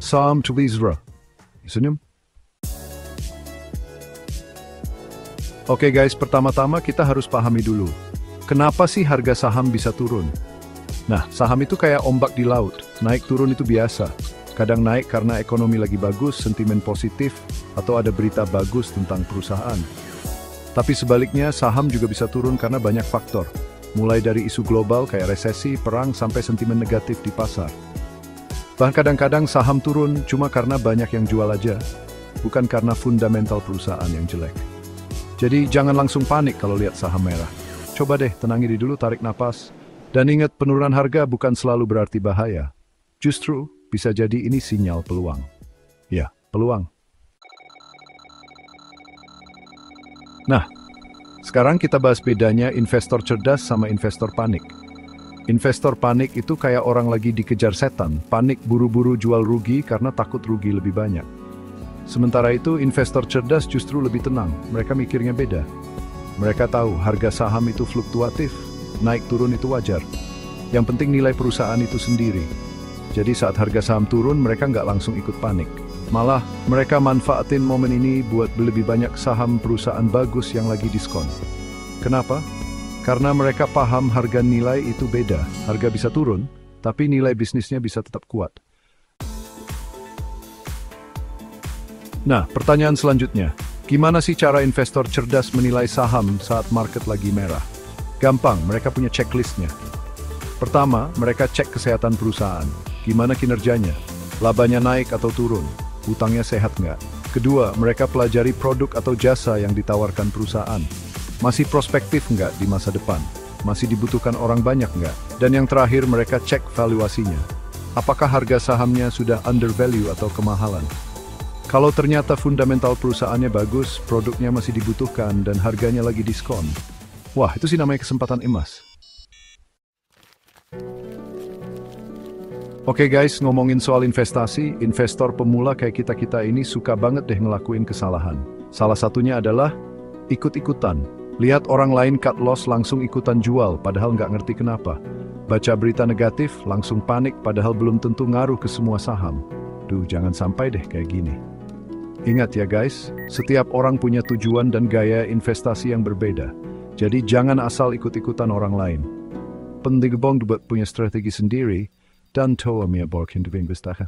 Salam Tulizra. Senyum. Oke guys, pertama-tama kita harus pahami dulu. Kenapa sih harga saham bisa turun? Nah, saham itu kayak ombak di laut. Naik turun itu biasa. Kadang naik karena ekonomi lagi bagus, sentimen positif, atau ada berita bagus tentang perusahaan. Tapi sebaliknya, saham juga bisa turun karena banyak faktor. Mulai dari isu global kayak resesi, perang, sampai sentimen negatif di pasar. Bahkan kadang-kadang saham turun cuma karena banyak yang jual aja, bukan karena fundamental perusahaan yang jelek. Jadi jangan langsung panik kalau lihat saham merah. Coba deh tenangi dulu, tarik napas. Dan ingat, penurunan harga bukan selalu berarti bahaya. Justru bisa jadi ini sinyal peluang. Ya, peluang. Nah, sekarang kita bahas bedanya investor cerdas sama investor panik. Investor panik itu kayak orang lagi dikejar setan, panik buru-buru jual rugi karena takut rugi lebih banyak. Sementara itu, investor cerdas justru lebih tenang, mereka mikirnya beda. Mereka tahu harga saham itu fluktuatif, naik turun itu wajar. Yang penting nilai perusahaan itu sendiri. Jadi saat harga saham turun, mereka nggak langsung ikut panik. Malah, mereka manfaatin momen ini buat beli lebih banyak saham perusahaan bagus yang lagi diskon. Kenapa? Karena mereka paham harga nilai itu beda. Harga bisa turun, tapi nilai bisnisnya bisa tetap kuat. Nah, pertanyaan selanjutnya. Gimana sih cara investor cerdas menilai saham saat market lagi merah? Gampang, mereka punya checklistnya. Pertama, mereka cek kesehatan perusahaan. Gimana kinerjanya? Labanya naik atau turun? Utangnya sehat nggak? Kedua, mereka pelajari produk atau jasa yang ditawarkan perusahaan. Masih prospektif nggak di masa depan? Masih dibutuhkan orang banyak nggak? Dan yang terakhir, mereka cek valuasinya. Apakah harga sahamnya sudah undervalue atau kemahalan? Kalau ternyata fundamental perusahaannya bagus, produknya masih dibutuhkan, dan harganya lagi diskon. Wah, itu sih namanya kesempatan emas. Oke guys, ngomongin soal investasi, investor pemula kayak kita-kita ini suka banget deh ngelakuin kesalahan. Salah satunya adalah ikut-ikutan. Lihat orang lain cut loss langsung ikutan jual, padahal nggak ngerti kenapa. Baca berita negatif, langsung panik, padahal belum tentu ngaruh ke semua saham. Duh, jangan sampai deh kayak gini. Ingat ya guys, setiap orang punya tujuan dan gaya investasi yang berbeda. Jadi jangan asal ikut-ikutan orang lain. Penting banget buat punya strategi sendiri, dan tahu mia borkin investasi.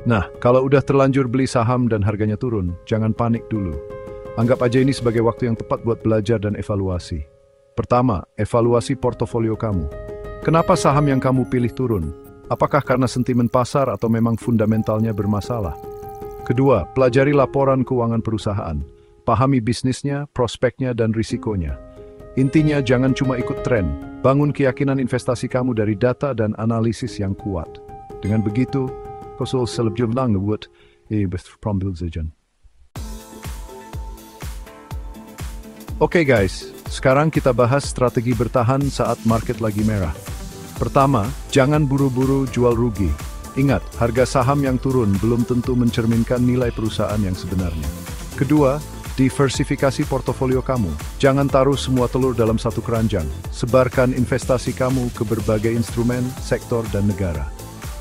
Nah, kalau udah terlanjur beli saham dan harganya turun, jangan panik dulu. Anggap aja ini sebagai waktu yang tepat buat belajar dan evaluasi. Pertama, evaluasi portofolio kamu. Kenapa saham yang kamu pilih turun? Apakah karena sentimen pasar atau memang fundamentalnya bermasalah? Kedua, pelajari laporan keuangan perusahaan. Pahami bisnisnya, prospeknya, dan risikonya. Intinya jangan cuma ikut tren, bangun keyakinan investasi kamu dari data dan analisis yang kuat. Dengan begitu, kau lebih lang buat prombildzajan. Oke guys, sekarang kita bahas strategi bertahan saat market lagi merah. Pertama, jangan buru-buru jual rugi. Ingat, harga saham yang turun belum tentu mencerminkan nilai perusahaan yang sebenarnya. Kedua, diversifikasi portofolio kamu. Jangan taruh semua telur dalam satu keranjang. Sebarkan investasi kamu ke berbagai instrumen, sektor, dan negara.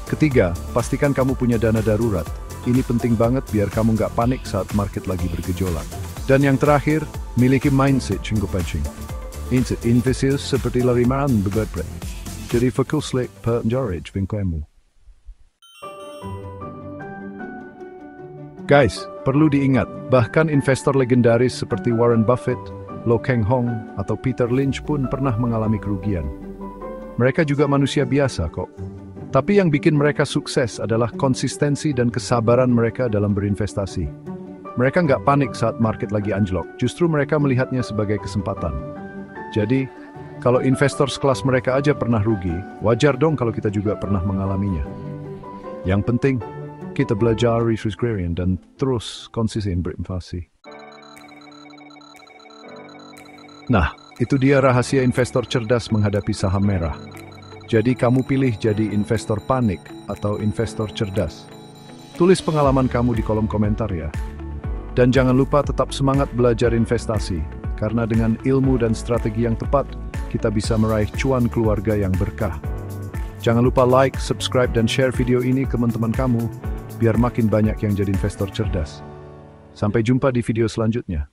Ketiga, pastikan kamu punya dana darurat. Ini penting banget biar kamu nggak panik saat market lagi bergejolak. Dan yang terakhir, miliki mindset cinggupancing. Investasi seperti lariman berbeda. Jadi fokuslah pada penjaraj vingkamu. Guys, perlu diingat, bahkan investor legendaris seperti Warren Buffett, Lo Keng Hong, atau Peter Lynch pun pernah mengalami kerugian. Mereka juga manusia biasa kok. Tapi yang bikin mereka sukses adalah konsistensi dan kesabaran mereka dalam berinvestasi. Mereka nggak panik saat market lagi anjlok, justru mereka melihatnya sebagai kesempatan. Jadi, kalau investor sekelas mereka aja pernah rugi, wajar dong kalau kita juga pernah mengalaminya. Yang penting, kita belajar research dan terus konsisten berinvestasi. Nah, itu dia rahasia investor cerdas menghadapi saham merah. Jadi kamu pilih jadi investor panik atau investor cerdas. Tulis pengalaman kamu di kolom komentar ya. Dan jangan lupa tetap semangat belajar investasi, karena dengan ilmu dan strategi yang tepat, kita bisa meraih cuan keluarga yang berkah. Jangan lupa like, subscribe, dan share video ini ke teman-teman kamu, biar makin banyak yang jadi investor cerdas. Sampai jumpa di video selanjutnya.